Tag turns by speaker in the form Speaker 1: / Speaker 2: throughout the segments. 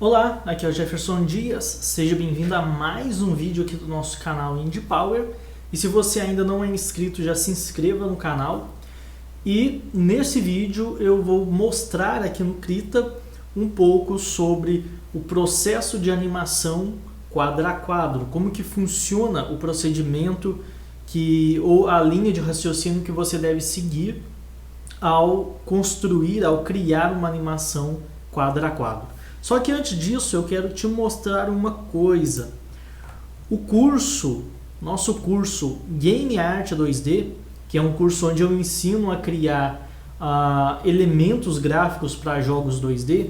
Speaker 1: Olá, aqui é o Jefferson Dias, seja bem-vindo a mais um vídeo aqui do nosso canal Indie Power. E se você ainda não é inscrito, já se inscreva no canal. E nesse vídeo eu vou mostrar aqui no Krita um pouco sobre o processo de animação quadro a quadro, como que funciona o procedimento ou a linha de raciocínio que você deve seguir ao construir, ao criar uma animação quadro a quadro. Só que antes disso eu quero te mostrar uma coisa. Nosso curso Game Art 2D, que é um curso onde eu ensino a criar elementos gráficos para jogos 2D,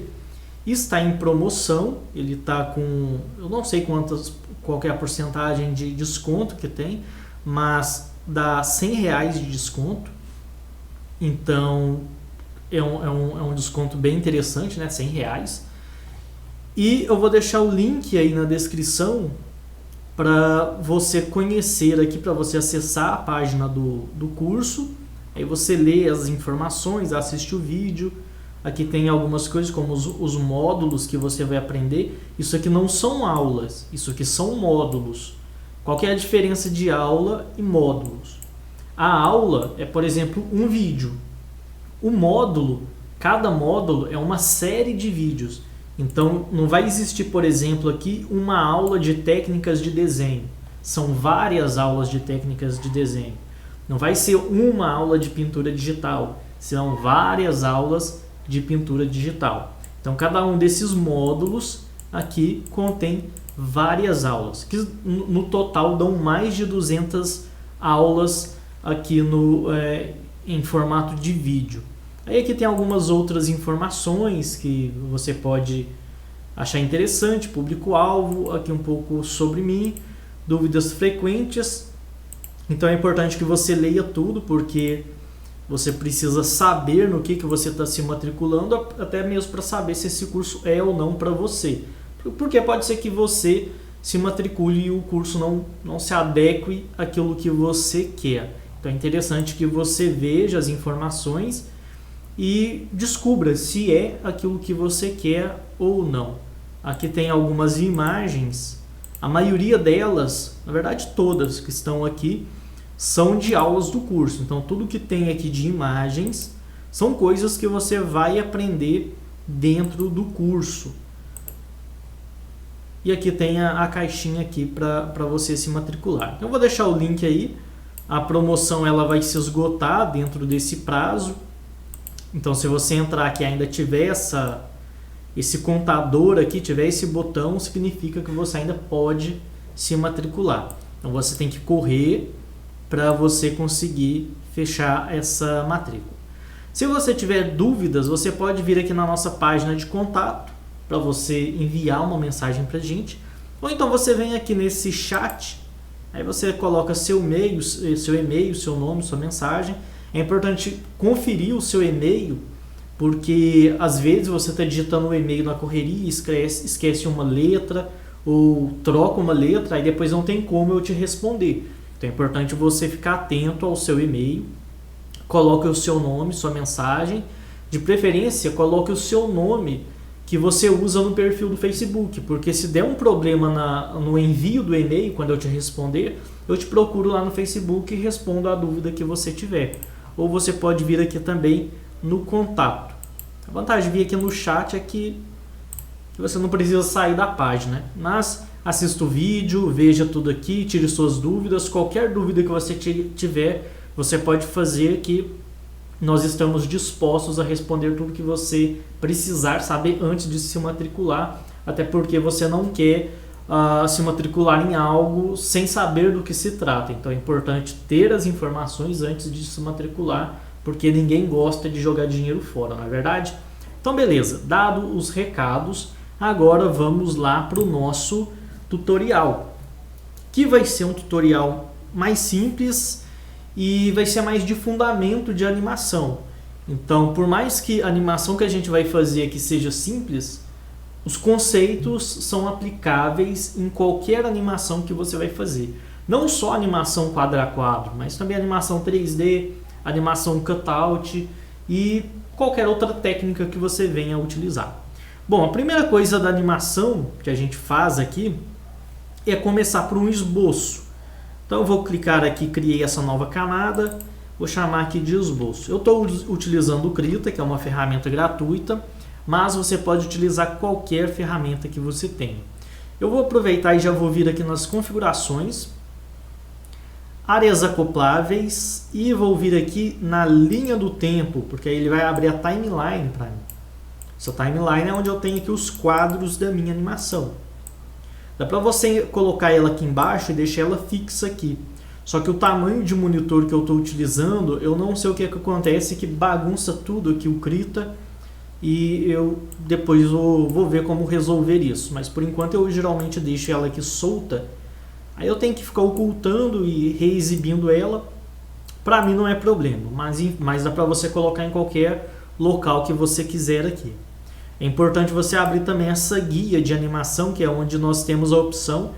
Speaker 1: está em promoção. Ele está com, eu não sei qual que é a porcentagem de desconto que tem, mas dá R$100 de desconto. Então é um desconto bem interessante, né? R$100. E eu vou deixar o link aí na descrição para você conhecer aqui, para você acessar a página do curso. Aí você lê as informações, assiste o vídeo. Aqui tem algumas coisas como os módulos que você vai aprender. Isso aqui não são aulas, isso aqui são módulos. Qual que é a diferença de aula e módulos? A aula é, por exemplo, um vídeo. O módulo, cada módulo é uma série de vídeos. Então, não vai existir, por exemplo, aqui uma aula de técnicas de desenho. São várias aulas de técnicas de desenho. Não vai ser uma aula de pintura digital. Serão várias aulas de pintura digital. Então, cada um desses módulos aqui contém várias aulas, que no total dão mais de 200 aulas aqui em formato de vídeo. Aí aqui tem algumas outras informações que você pode achar interessante, público-alvo, aqui um pouco sobre mim, dúvidas frequentes. Então é importante que você leia tudo, porque você precisa saber no que você está se matriculando, até mesmo para saber se esse curso é ou não para você. Porque pode ser que você se matricule e o curso não se adeque àquilo que você quer. Então é interessante que você veja as informações e descubra se é aquilo que você quer ou não. Aqui tem algumas imagens, a maioria delas, na verdade todas que estão aqui, são de aulas do curso. Então tudo que tem aqui de imagens são coisas que você vai aprender dentro do curso. E aqui tem a caixinha aqui para você se matricular. Então eu vou deixar o link aí. A promoção ela vai se esgotar dentro desse prazo. Então, se você entrar aqui e ainda tiver esse contador aqui, tiver esse botão, significa que você ainda pode se matricular. Então, você tem que correr para você conseguir fechar essa matrícula. Se você tiver dúvidas, você pode vir aqui na nossa página de contato para você enviar uma mensagem para a gente. Ou então você vem aqui nesse chat, aí você coloca seu e-mail, seu nome, sua mensagem. É importante conferir o seu e-mail, porque às vezes você está digitando o e-mail na correria e esquece uma letra ou troca uma letra, aí depois não tem como eu te responder. Então é importante você ficar atento ao seu e-mail, coloque o seu nome, sua mensagem, de preferência coloque o seu nome que você usa no perfil do Facebook, porque se der um problema no envio do e-mail, quando eu te responder, eu te procuro lá no Facebook e respondo a dúvida que você tiver. Ou você pode vir aqui também no contato. A vantagem de vir aqui no chat é que você não precisa sair da página, né? Mas assista o vídeo, veja tudo aqui, tire suas dúvidas. Qualquer dúvida que você tiver, você pode fazer que nós estamos dispostos a responder tudo que você precisar saber antes de se matricular, até porque você não quer se matricular em algo sem saber do que se trata. Então é importante ter as informações antes de se matricular, porque ninguém gosta de jogar dinheiro fora, não é verdade? Então beleza, dado os recados, agora vamos lá para o nosso tutorial, que vai ser um tutorial mais simples e vai ser mais de fundamento de animação. Então, por mais que a animação que a gente vai fazer aqui seja simples, os conceitos são aplicáveis em qualquer animação que você vai fazer. Não só animação quadro a quadro, mas também animação 3D, animação cutout e qualquer outra técnica que você venha a utilizar. Bom, a primeira coisa da animação que a gente faz aqui é começar por um esboço. Então eu vou clicar aqui, criei essa nova camada, vou chamar aqui de esboço. Eu estou utilizando o Krita, que é uma ferramenta gratuita, mas você pode utilizar qualquer ferramenta que você tenha. Eu vou aproveitar e já vou vir aqui nas configurações, áreas acopláveis, e vou vir aqui na linha do tempo, porque aí ele vai abrir a timeline para mim. Essa timeline é onde eu tenho aqui os quadros da minha animação. Dá para você colocar ela aqui embaixo e deixar ela fixa aqui. Só que o tamanho de monitor que eu estou utilizando, eu não sei o que acontece, que bagunça tudo aqui o Krita, e eu depois vou ver como resolver isso. Mas por enquanto eu geralmente deixo ela aqui solta. Aí eu tenho que ficar ocultando e reexibindo ela. Para mim não é problema, mas dá para você colocar em qualquer local que você quiser aqui. É importante você abrir também essa guia de animação, que é onde nós temos a opção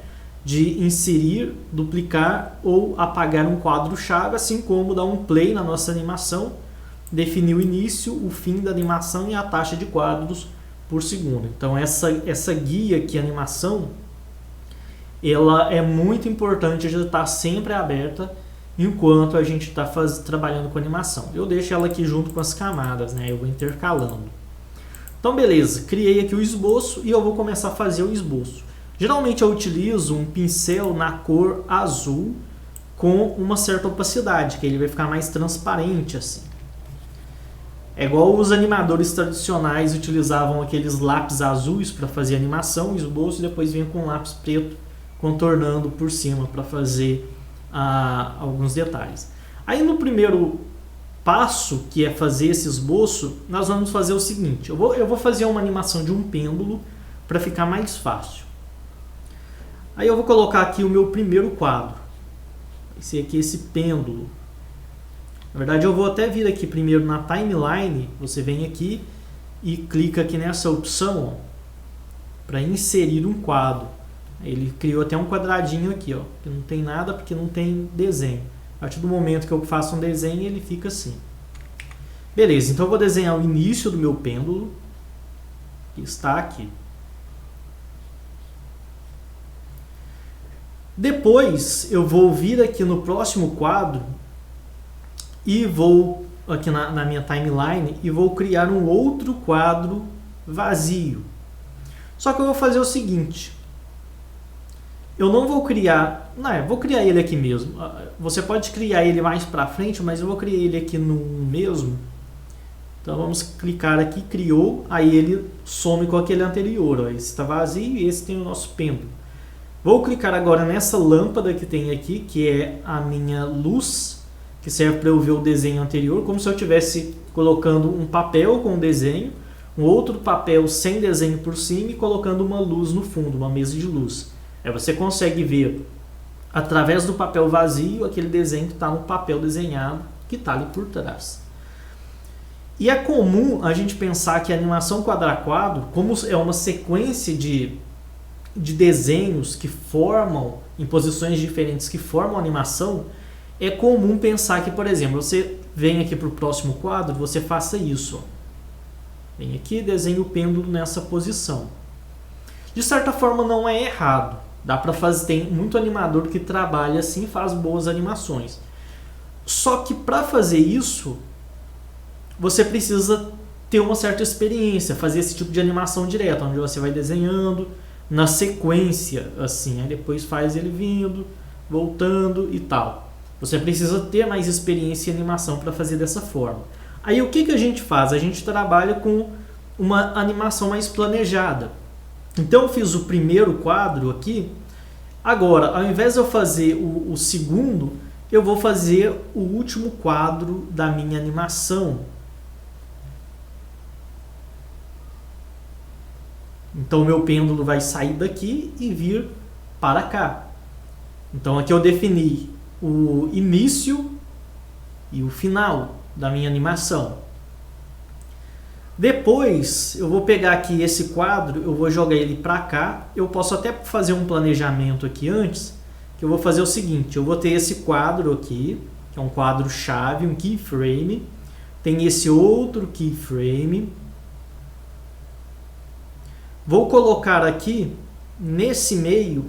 Speaker 1: de inserir, duplicar ou apagar um quadro-chave, assim como dar um play na nossa animação, definir o início, o fim da animação e a taxa de quadros por segundo. Então essa guia aqui, animação, ela é muito importante de estar sempre aberta enquanto a gente está trabalhando com animação. Eu deixo ela aqui junto com as camadas, né? Eu vou intercalando. Então beleza, criei aqui o esboço e eu vou começar a fazer o esboço. Geralmente eu utilizo um pincel na cor azul com uma certa opacidade, que ele vai ficar mais transparente assim. É igual os animadores tradicionais utilizavam aqueles lápis azuis para fazer animação, esboço, e depois vinha com lápis preto contornando por cima para fazer alguns detalhes. Aí no primeiro passo, que é fazer esse esboço, nós vamos fazer o seguinte. Eu vou fazer uma animação de um pêndulo para ficar mais fácil. Aí eu vou colocar aqui o meu primeiro quadro. Esse aqui, esse pêndulo. Na verdade eu vou até vir aqui primeiro na timeline. Você vem aqui e clica aqui nessa opção para inserir um quadro. Ele criou até um quadradinho aqui, ó, que não tem nada porque não tem desenho. A partir do momento que eu faço um desenho, ele fica assim. Beleza, então eu vou desenhar o início do meu pêndulo, que está aqui. Depois eu vou vir aqui no próximo quadro e vou aqui na minha timeline e vou criar um outro quadro vazio. Só que eu vou fazer o seguinte. Eu não vou criar... Não, eu vou criar ele aqui mesmo. Você pode criar ele mais para frente, mas eu vou criar ele aqui no mesmo. Então vamos clicar aqui, criou, aí ele some com aquele anterior. Ó. Esse está vazio e esse tem o nosso pêndulo. Vou clicar agora nessa lâmpada que tem aqui, que é a minha luz, que serve para eu ver o desenho anterior, como se eu estivesse colocando um papel com desenho, um outro papel sem desenho por cima e colocando uma luz no fundo, uma mesa de luz. Aí você consegue ver, através do papel vazio, aquele desenho que está no papel desenhado, que está ali por trás. E é comum a gente pensar que a animação quadro a quadro, como é uma sequência de desenhos que formam, em posições diferentes, que formam a animação, é comum pensar que, por exemplo, você vem aqui para o próximo quadro, você faça isso. Ó. Vem aqui e desenha o pêndulo nessa posição. De certa forma não é errado. Dá para fazer, tem muito animador que trabalha assim e faz boas animações. Só que para fazer isso, você precisa ter uma certa experiência, fazer esse tipo de animação direta, onde você vai desenhando na sequência, assim, aí depois faz ele vindo, voltando e tal. Você precisa ter mais experiência em animação para fazer dessa forma. Aí o que a gente faz? A gente trabalha com uma animação mais planejada. Então eu fiz o primeiro quadro aqui. Agora, ao invés de eu fazer o segundo, eu vou fazer o último quadro da minha animação. Então o meu pêndulo vai sair daqui e vir para cá. Então aqui eu defini o início e o final da minha animação. Depois eu vou pegar aqui esse quadro, eu vou jogar ele para cá. Eu posso até fazer um planejamento aqui antes, que eu vou fazer o seguinte, eu vou ter esse quadro aqui, que é um quadro chave, um keyframe. Tem esse outro keyframe. Vou colocar aqui, nesse meio,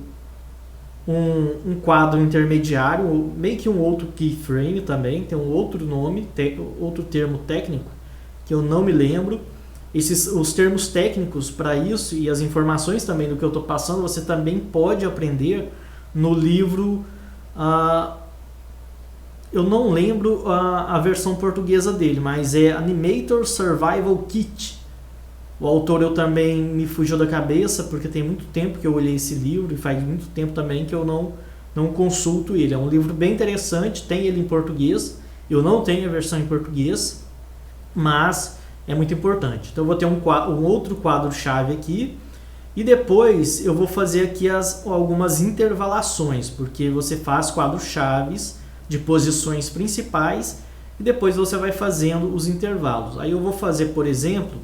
Speaker 1: um quadro intermediário, meio que um outro keyframe também, tem um outro nome, outro termo técnico, que eu não me lembro. Os termos técnicos para isso e as informações também do que eu estou passando, você também pode aprender no livro, eu não lembro a versão portuguesa dele, mas é Animator Survival Kit. O autor eu também me fugiu da cabeça, porque tem muito tempo que eu olhei esse livro e faz muito tempo também que eu não consulto ele. É um livro bem interessante, tem ele em português, eu não tenho a versão em português, mas é muito importante. Então eu vou ter um outro quadro-chave aqui e depois eu vou fazer aqui algumas intervalações, porque você faz quadros-chaves de posições principais e depois você vai fazendo os intervalos. Aí eu vou fazer, por exemplo,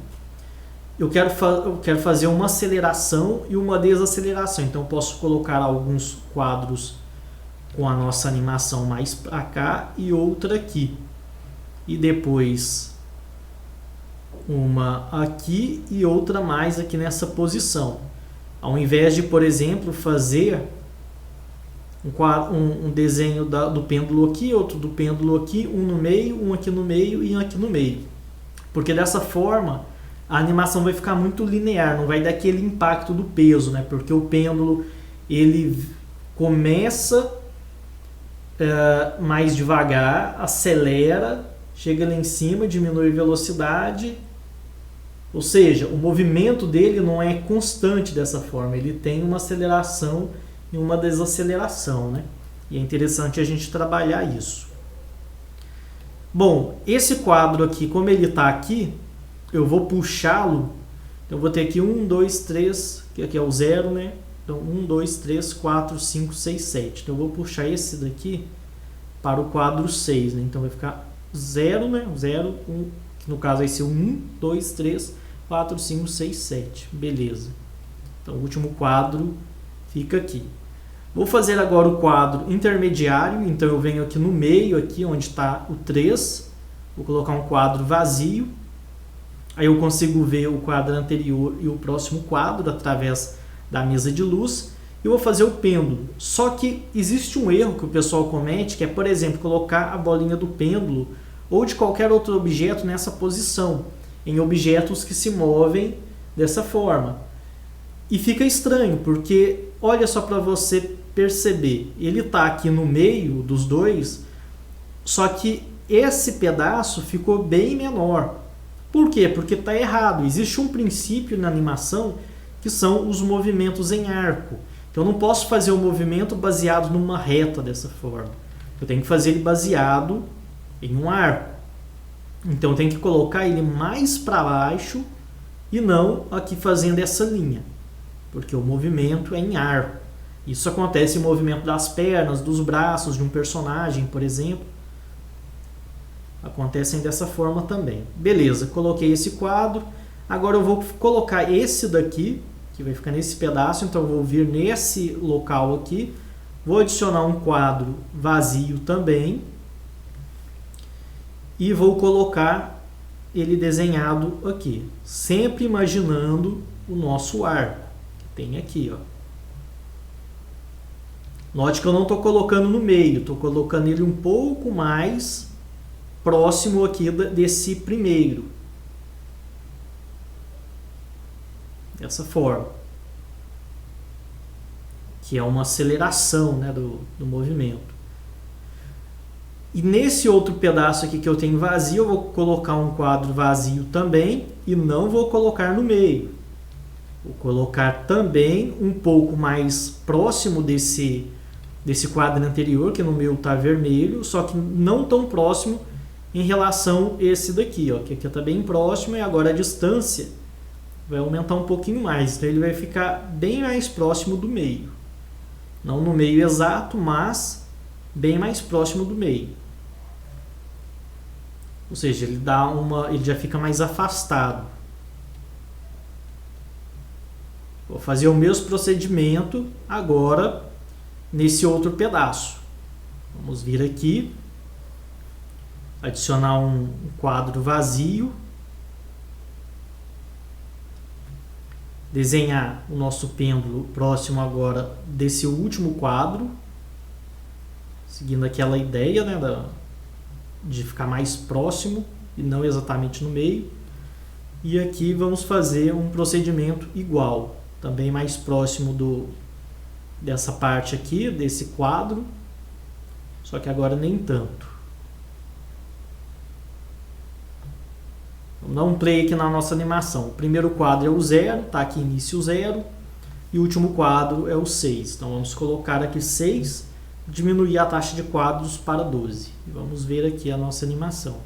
Speaker 1: eu quero fazer uma aceleração e uma desaceleração. Então eu posso colocar alguns quadros com a nossa animação mais para cá e outra aqui. E depois uma aqui e outra mais aqui nessa posição. Ao invés de, por exemplo, fazer um desenho do pêndulo aqui, outro do pêndulo aqui, um no meio, um aqui no meio e um aqui no meio. Porque dessa forma a animação vai ficar muito linear, não vai dar aquele impacto do peso, né? Porque o pêndulo ele começa mais devagar, acelera, chega lá em cima, diminui a velocidade. Ou seja, o movimento dele não é constante dessa forma, ele tem uma aceleração e uma desaceleração, né? E é interessante a gente trabalhar isso. Bom, esse quadro aqui, como ele está aqui, eu vou puxá-lo. Então eu vou ter aqui 1, 2, 3, que aqui é o 0, né? Então 1, 2, 3, 4, 5, 6, 7. Então eu vou puxar esse daqui para o quadro 6, né? Então vai ficar 0, né? 0, 1, que no caso vai ser 1, 2, 3, 4, 5, 6, 7. Beleza. Então o último quadro fica aqui. Vou fazer agora o quadro intermediário, então eu venho aqui no meio, aqui onde está o 3, vou colocar um quadro vazio, aí eu consigo ver o quadro anterior e o próximo quadro através da mesa de luz, e vou fazer o pêndulo. Só que existe um erro que o pessoal comete, que é, por exemplo, colocar a bolinha do pêndulo ou de qualquer outro objeto nessa posição, em objetos que se movem dessa forma. E fica estranho, porque olha só para você perceber, ele está aqui no meio dos dois, só que esse pedaço ficou bem menor. Por quê? Porque está errado. Existe um princípio na animação que são os movimentos em arco. Então eu não posso fazer o movimento baseado numa reta dessa forma. Eu tenho que fazer ele baseado em um arco. Então eu tenho que colocar ele mais para baixo e não aqui fazendo essa linha, porque o movimento é em arco. Isso acontece em movimento das pernas, dos braços de um personagem, por exemplo. Acontecem dessa forma também. Beleza, coloquei esse quadro. Agora eu vou colocar esse daqui, que vai ficar nesse pedaço. Então eu vou vir nesse local aqui. Vou adicionar um quadro vazio também. E vou colocar ele desenhado aqui. Sempre imaginando o nosso arco. Que tem aqui, ó. Note que eu não estou colocando no meio, estou colocando ele um pouco mais próximo aqui desse primeiro. Dessa forma. Que é uma aceleração, né, do movimento. E nesse outro pedaço aqui que eu tenho vazio, eu vou colocar um quadro vazio também e não vou colocar no meio. Vou colocar também um pouco mais próximo desse quadro anterior, que no meu está vermelho, só que não tão próximo em relação a esse daqui, ó, que aqui está bem próximo, e agora a distância vai aumentar um pouquinho mais, então ele vai ficar bem mais próximo do meio. Não no meio exato, mas bem mais próximo do meio. Ou seja, ele já fica mais afastado. Vou fazer o mesmo procedimento agora nesse outro pedaço. Vamos vir aqui, adicionar um quadro vazio. desenhar o nosso pêndulo próximo agora desse último quadro, seguindo aquela ideia, né, de ficar mais próximo e não exatamente no meio. E aqui vamos fazer um procedimento igual, também mais próximo dessa parte aqui, desse quadro, só que agora nem tanto. Vamos dar um play aqui na nossa animação. O primeiro quadro é o 0, está aqui início 0, e o último quadro é o 6. Então vamos colocar aqui 6, diminuir a taxa de quadros para 12. E vamos ver aqui a nossa animação.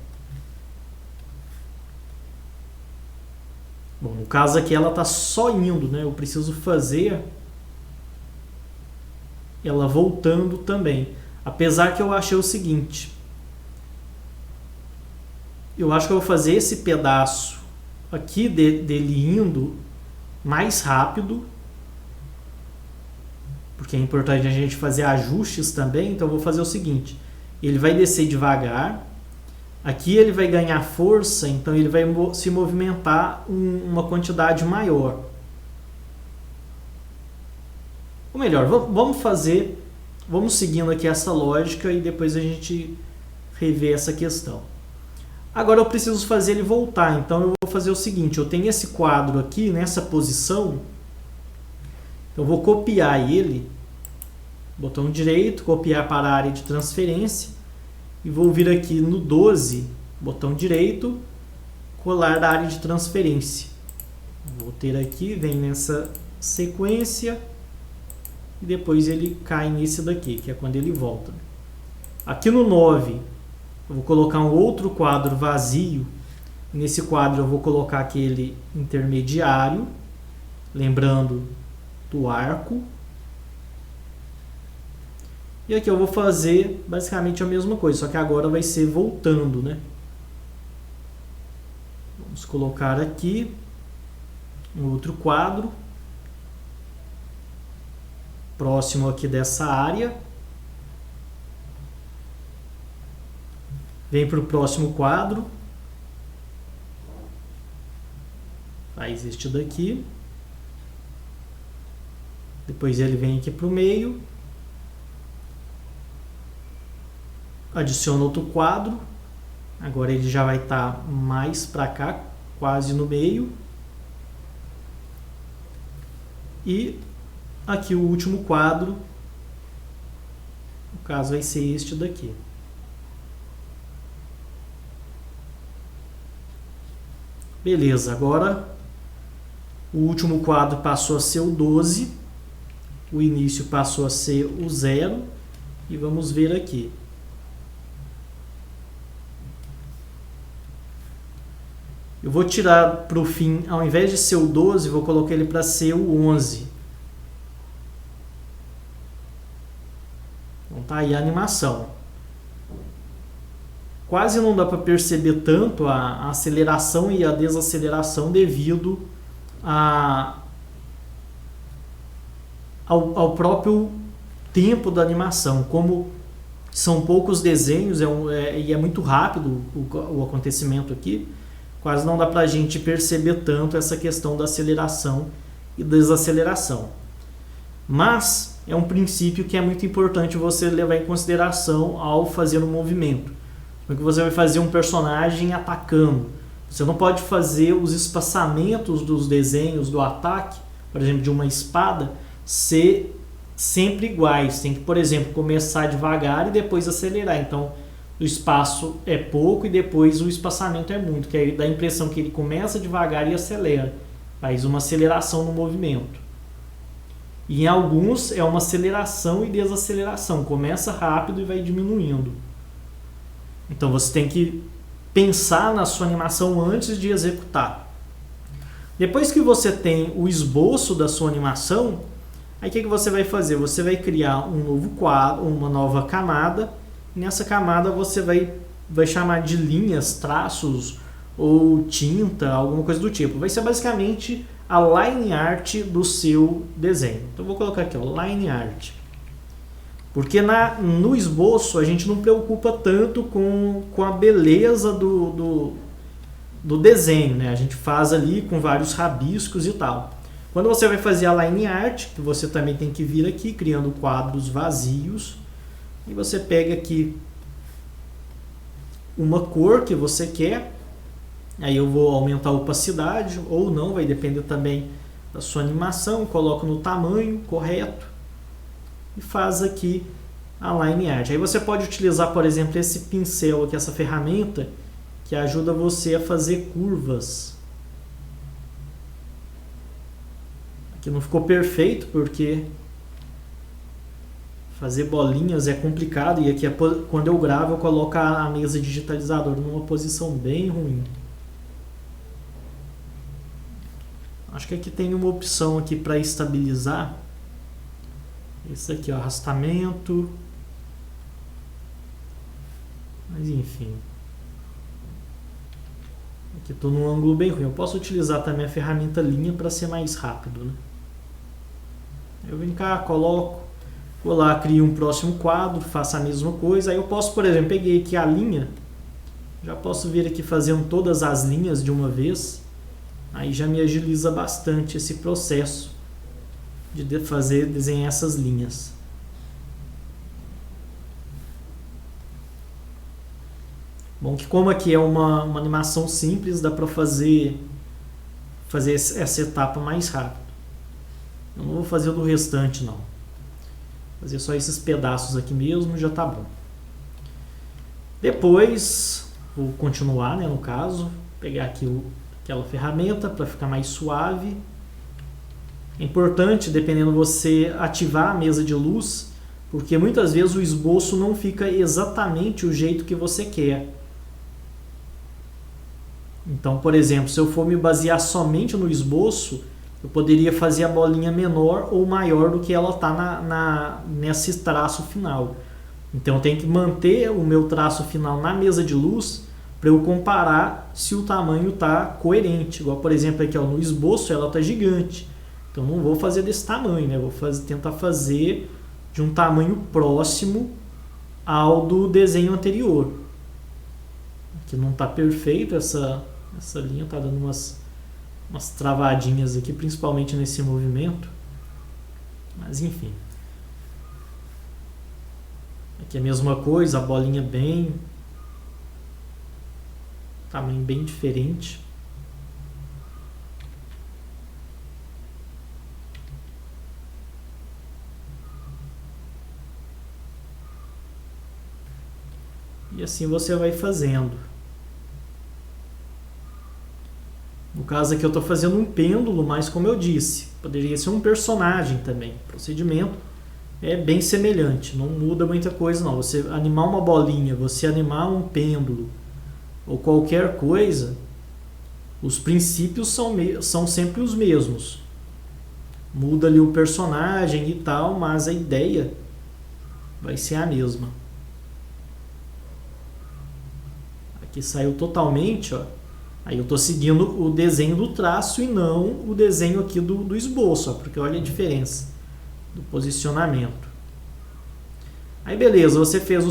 Speaker 1: Bom, no caso aqui ela está só indo, né? Eu preciso fazer ela voltando também. Apesar que eu achei o seguinte, eu acho que eu vou fazer esse pedaço aqui dele indo mais rápido, porque é importante a gente fazer ajustes também. Então eu vou fazer o seguinte, ele vai descer devagar, aqui ele vai ganhar força, então ele vai se movimentar uma quantidade maior. Ou melhor, vamos seguindo aqui essa lógica e depois a gente revê essa questão. Agora eu preciso fazer ele voltar, então eu vou fazer o seguinte, eu tenho esse quadro aqui nessa posição, eu vou copiar ele, botão direito, copiar para a área de transferência, e vou vir aqui no 12, botão direito, colar da área de transferência. Vou ter aqui, vem nessa sequência, e depois ele cai nesse daqui, que é quando ele volta. Aqui no 9, eu vou colocar um outro quadro vazio. Nesse quadro eu vou colocar aquele intermediário, lembrando do arco. E aqui eu vou fazer basicamente a mesma coisa, só que agora vai ser voltando, né? Vamos colocar aqui um outro quadro, próximo aqui dessa área. Vem para o próximo quadro, faz este daqui, depois ele vem aqui para o meio, adiciona outro quadro, agora ele já vai estar mais para cá, quase no meio, e aqui o último quadro, no caso vai ser este daqui. Beleza, agora o último quadro passou a ser o 12, o início passou a ser o 0, e vamos ver aqui. Eu vou tirar para o fim, ao invés de ser o 12, vou colocar ele para ser o 11. Então tá aí a animação. Quase não dá para perceber tanto a aceleração e a desaceleração devido ao próprio tempo da animação. Como são poucos desenhos e é muito rápido o acontecimento aqui, quase não dá para a gente perceber tanto essa questão da aceleração e desaceleração. Mas é um princípio que é muito importante você levar em consideração ao fazer um movimento. Porque você vai fazer um personagem atacando. Você não pode fazer os espaçamentos dos desenhos do ataque, por exemplo, de uma espada, ser sempre iguais. Tem que, por exemplo, começar devagar e depois acelerar. Então, o espaço é pouco e depois o espaçamento é muito, que aí dá a impressão que ele começa devagar e acelera. Faz uma aceleração no movimento. E em alguns é uma aceleração e desaceleração. Começa rápido e vai diminuindo. Então você tem que pensar na sua animação antes de executar. Depois que você tem o esboço da sua animação, aí o que você vai fazer? Você vai criar um novo quadro, uma nova camada. E nessa camada você vai chamar de linhas, traços ou tinta, alguma coisa do tipo. Vai ser basicamente a line art do seu desenho. Então eu vou colocar aqui, ó, line art. Porque no esboço a gente não preocupa tanto com a beleza do desenho, né? A gente faz ali com vários rabiscos e tal. Quando você vai fazer a line art, você também tem que vir aqui criando quadros vazios e você pega aqui uma cor que você quer. Aí eu vou aumentar a opacidade ou não, vai depender também da sua animação. Coloco no tamanho correto e faz aqui a line art. Aí você pode utilizar, por exemplo, esse pincel aqui, essa ferramenta que ajuda você a fazer curvas. Aqui não ficou perfeito porque fazer bolinhas é complicado e aqui quando eu gravo eu coloco a mesa digitalizadora numa posição bem ruim. Acho que aqui tem uma opção aqui para estabilizar. Esse aqui, ó, arrastamento. Mas enfim. Aqui estou num ângulo bem ruim. Eu posso utilizar também a ferramenta linha para ser mais rápido, né? Eu venho cá, coloco, vou lá, crio um próximo quadro, faço a mesma coisa. Aí eu posso, por exemplo, peguei aqui a linha, já posso vir aqui fazendo todas as linhas de uma vez. Aí já me agiliza bastante esse processo de desenhar essas linhas. Bom, que como aqui é uma animação simples, dá para fazer essa etapa mais rápido. Eu não vou fazer do restante, não. Vou fazer só esses pedaços aqui mesmo, já tá bom. Depois, vou continuar, né, no caso, pegar aqui aquela ferramenta para ficar mais suave. É importante, dependendo você, ativar a mesa de luz, porque muitas vezes o esboço não fica exatamente o jeito que você quer. Então, por exemplo, se eu for me basear somente no esboço, eu poderia fazer a bolinha menor ou maior do que ela está nesse traço final. Então eu tenho que manter o meu traço final na mesa de luz para eu comparar se o tamanho está coerente. Igual, por exemplo, aqui, ó, no esboço ela está gigante. Então não vou fazer desse tamanho, né? Vou tentar fazer de um tamanho próximo ao do desenho anterior. Aqui não está perfeito, essa linha está dando umas travadinhas aqui, principalmente nesse movimento. Mas enfim. Aqui é a mesma coisa, a bolinha tamanho bem diferente. E assim você vai fazendo. No caso aqui eu estou fazendo um pêndulo, mas como eu disse, poderia ser um personagem também. O procedimento é bem semelhante, não muda muita coisa não. Você animar uma bolinha, você animar um pêndulo ou qualquer coisa, os princípios são sempre os mesmos. Muda ali o personagem e tal, mas a ideia vai ser a mesma. Aqui saiu totalmente, ó. Aí eu estou seguindo o desenho do traço e não o desenho aqui do esboço, ó, porque olha a diferença do posicionamento. Aí beleza, você fez o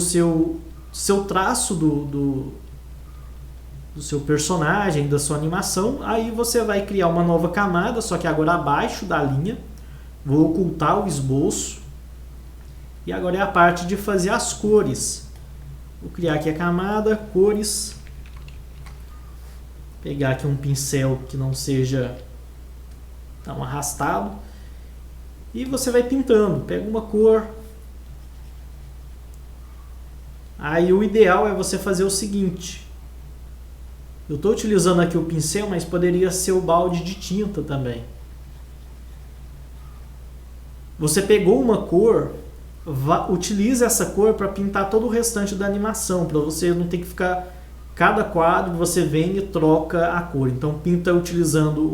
Speaker 1: seu traço do seu personagem, da sua animação. Aí você vai criar uma nova camada, só que agora abaixo da linha. Vou ocultar o esboço. E agora é a parte de fazer as cores. Vou criar aqui a camada, cores. Pegar aqui um pincel que não seja tão arrastado. E você vai pintando. Pega uma cor. Aí o ideal é você fazer o seguinte. Eu estou utilizando aqui o pincel, mas poderia ser o balde de tinta também. Você pegou uma cor, utilize essa cor para pintar todo o restante da animação, para você não ter que ficar... Cada quadro você vem e troca a cor. Então pinta utilizando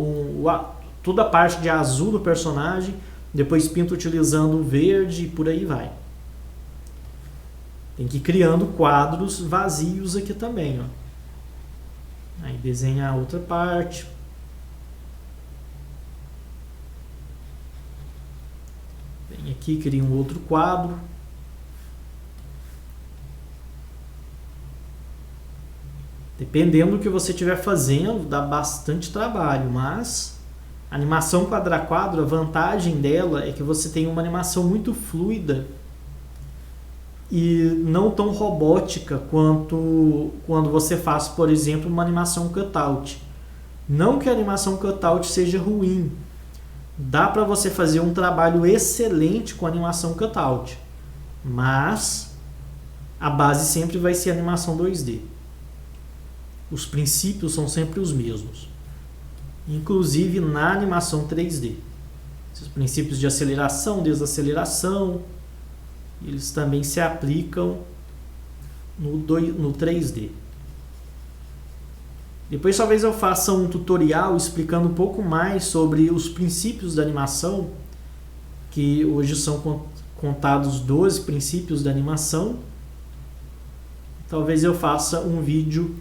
Speaker 1: toda a parte de azul do personagem, depois pinta utilizando o verde e por aí vai. Tem que ir criando quadros vazios aqui também, ó. Aí desenha a outra parte. Vem aqui, cria um outro quadro. Dependendo do que você estiver fazendo, dá bastante trabalho, mas A animação quadro a quadro, a vantagem dela é que você tem uma animação muito fluida e não tão robótica quanto quando você faz, por exemplo, uma animação cutout. Não que a animação cutout seja ruim. Dá para você fazer um trabalho excelente com a animação cutout, mas a base sempre vai ser a animação 2D. Os princípios são sempre os mesmos, inclusive na animação 3D. Os princípios de aceleração, desaceleração, eles também se aplicam no 3D. Depois talvez eu faça um tutorial explicando um pouco mais sobre os princípios da animação, que hoje são contados 12 princípios da animação. Talvez eu faça um vídeo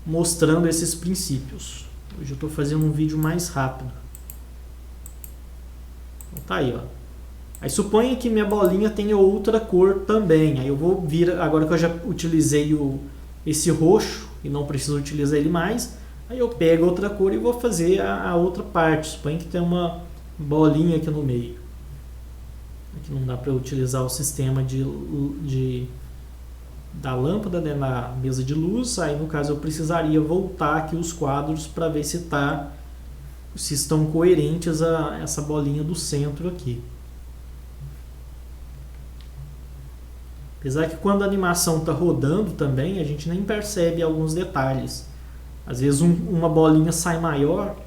Speaker 1: mostrando esses princípios. Hoje eu estou fazendo um vídeo mais rápido. Então tá aí, ó. Aí suponha que minha bolinha tenha outra cor também. Aí eu vou vir, agora que eu já utilizei esse roxo e não preciso utilizar ele mais, aí eu pego outra cor e vou fazer a outra parte. Suponha que tem uma bolinha aqui no meio. Aqui não dá para utilizar o sistema da lâmpada, né, na mesa de luz. Aí no caso eu precisaria voltar aqui os quadros para ver se estão coerentes a essa bolinha do centro aqui. Apesar que quando a animação está rodando também, a gente nem percebe alguns detalhes. Às vezes uma bolinha sai maior,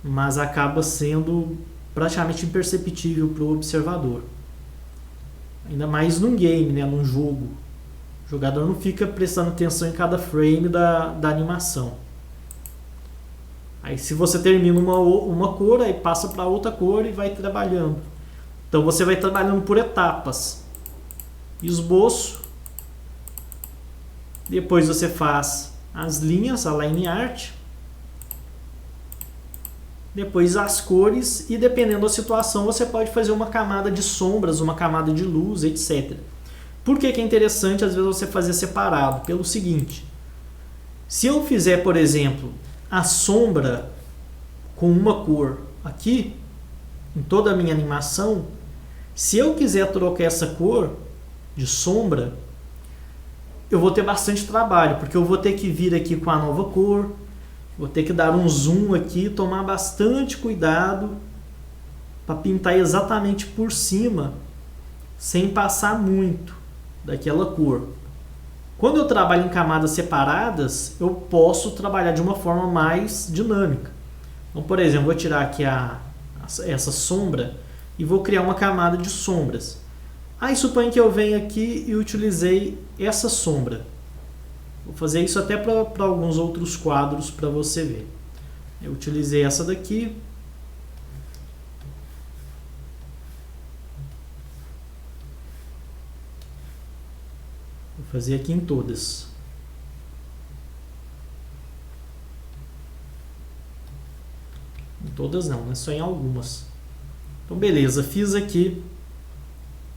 Speaker 1: mas acaba sendo praticamente imperceptível para o observador. Ainda mais num game, né, num jogo. O jogador não fica prestando atenção em cada frame da animação. Aí se você termina uma cor, aí passa para outra cor e vai trabalhando. Então você vai trabalhando por etapas. Esboço, depois você faz as linhas, a line art, depois as cores e dependendo da situação você pode fazer uma camada de sombras, uma camada de luz, etc. Por que é interessante às vezes você fazer separado? Pelo seguinte, se eu fizer, por exemplo, a sombra com uma cor aqui, em toda a minha animação, se eu quiser trocar essa cor de sombra, eu vou ter bastante trabalho, porque eu vou ter que vir aqui com a nova cor, vou ter que dar um zoom aqui, tomar bastante cuidado para pintar exatamente por cima, sem passar muito daquela cor. Quando eu trabalho em camadas separadas, eu posso trabalhar de uma forma mais dinâmica. Então, por exemplo, vou tirar aqui essa sombra e vou criar uma camada de sombras. Aí suponha que eu venho aqui e utilizei essa sombra. Vou fazer isso até para alguns outros quadros para você ver. Eu utilizei essa daqui. Vou fazer aqui em todas. Em todas não, é só em algumas. Então beleza, fiz aqui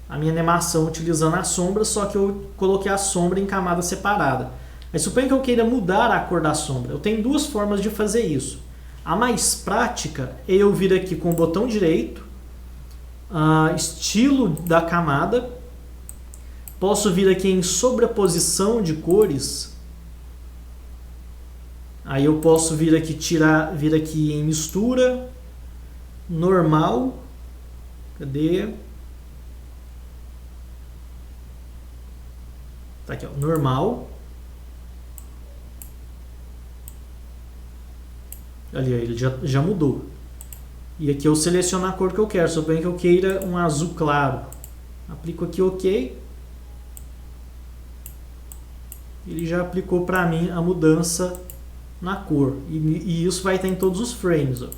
Speaker 1: a minha animação utilizando a sombra, só que eu coloquei a sombra em camada separada. Mas suponha que eu queira mudar a cor da sombra. Eu tenho duas formas de fazer isso. A mais prática é eu vir aqui com o botão direito, estilo da camada, posso vir aqui em sobreposição de cores, aí eu posso vir aqui vir aqui em mistura, normal, cadê? Tá aqui, ó, normal. Ali, ó, ele já mudou. E aqui eu seleciono a cor que eu quero. Suponho que eu queira um azul claro. Aplico aqui OK. Ele já aplicou para mim a mudança na cor. E isso vai estar em todos os frames. Ó.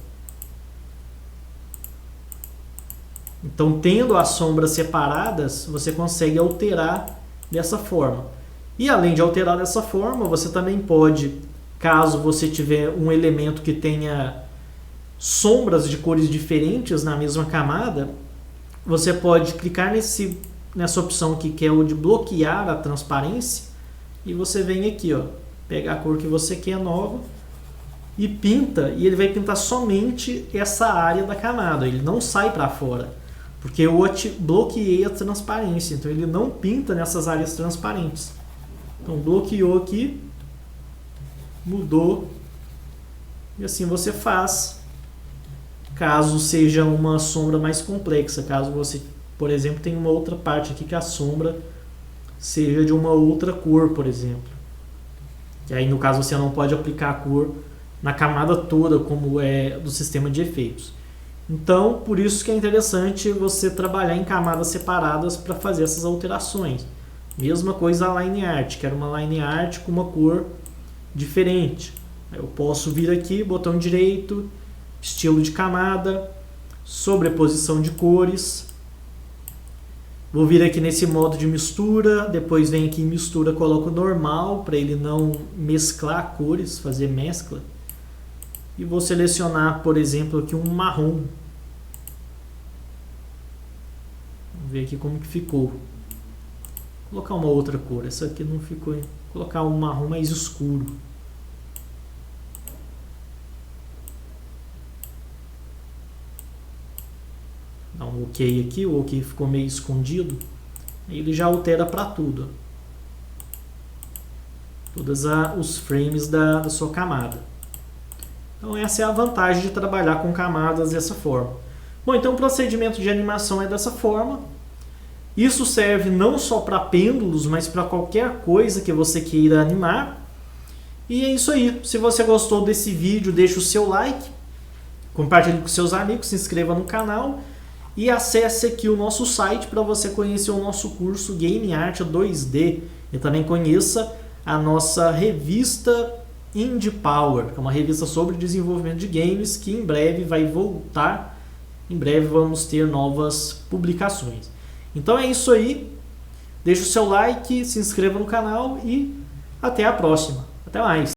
Speaker 1: Então, tendo as sombras separadas, você consegue alterar dessa forma. E além de alterar dessa forma, você também pode, caso você tiver um elemento que tenha sombras de cores diferentes na mesma camada, você pode clicar nessa opção aqui, que é o de bloquear a transparência, e você vem aqui, ó, pegar a cor que você quer nova e pinta, e ele vai pintar somente essa área da camada, ele não sai para fora, porque eu bloqueei a transparência, então ele não pinta nessas áreas transparentes. Então bloqueou aqui, mudou, e assim você faz, caso seja uma sombra mais complexa, caso você, por exemplo, tenha uma outra parte aqui que a sombra seja de uma outra cor, por exemplo. E aí no caso você não pode aplicar a cor na camada toda, como é do sistema de efeitos. Então, por isso que é interessante você trabalhar em camadas separadas para fazer essas alterações. Mesma coisa a line art, quero uma line art com uma cor diferente. Eu posso vir aqui, botão direito, estilo de camada, sobreposição de cores. Vou vir aqui nesse modo de mistura, depois vem aqui em mistura, coloco normal para ele não mesclar cores, fazer mescla. E vou selecionar, por exemplo, aqui um marrom. Vamos ver aqui como que ficou. Vou colocar uma outra cor, essa aqui não ficou. Vou colocar um marrom mais escuro. Dá um OK aqui, o OK ficou meio escondido. Aí ele já altera para tudo. Todos os frames da sua camada. Então essa é a vantagem de trabalhar com camadas dessa forma. Bom, então o procedimento de animação é dessa forma. Isso serve não só para pêndulos, mas para qualquer coisa que você queira animar. E é isso aí. Se você gostou desse vídeo, deixa o seu like, compartilhe com seus amigos, se inscreva no canal e acesse aqui o nosso site para você conhecer o nosso curso Game Art 2D. E também conheça a nossa revista Indie Power, que é uma revista sobre desenvolvimento de games que em breve vai voltar. Em breve vamos ter novas publicações. Então é isso aí. Deixe o seu like, se inscreva no canal e até a próxima. Até mais.